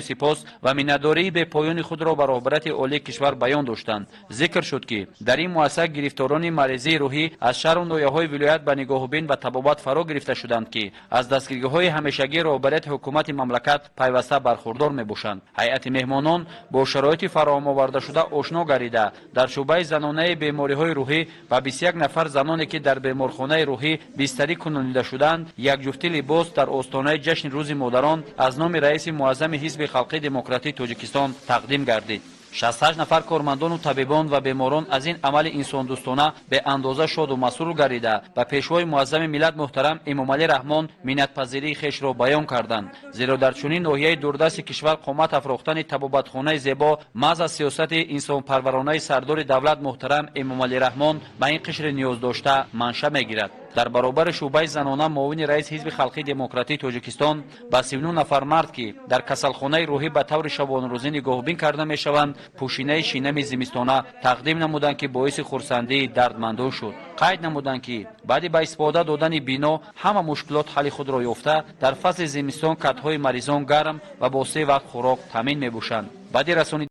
سپاس و مینتداری به پایان خود را بر رهبرت عالی کشور بیان داشتند. ذکر شد که در این مؤسسه گرفتاران مریضی روحی از شهر و ناحیه‌های ولایت به نگاهبین و طبابت فرا گرفته شدند که از دستگیری‌های همیشگی رهبرت حکومت مملکت پیوسته برخوردار می‌باشند. هیئت مهمانان با شرایط فراهم آورده شده آشنا گردیده در شعبه زنانه بیماری‌های روحی و 21 نفر زنانی که در بیمارخانه روحی بستری کنونیده شدند یک جفت لباس در آستانه جشن روز مادران از نام رئیس معظم حزب خلقی دموکراتیک تاجیکستان تقدیم گردید. 68 نفر کارمندان و طبیبان و بیماران از این عمل انسان دوستانه به اندازه شاد و مسرور گردیده و پیشوای معظم ملت محترم امام علی رحمان منتپذیری خویش را بیان کردند، زیرا در چنین ناحیه دوردست کشور قامت افراختن طبابتخانه زیبا محض از سیاست انسان پرورانه سردار دولت محترم امام علی رحمان به این قشر نیاز داشته منشأ میگیرد. در برابر شعبه زنانه معاون رئیس حزب خلقی دموکراتیک تاجیکستان با 39 نفر مرد که در کسلخانه روحی به طور شبانه روزی نگاهبین کرده میشوند پوشینه شینم زمستانه تقدیم نمودند که باعث خرسندی دردمندان شد. قید نمودند که بعد به استفاده دادن بینا همه مشکلات حل خود را یافته در فصل زمستان کتهای مریضان گرم و با 3 وقت خوراک تامین میباشند. بعد رسانید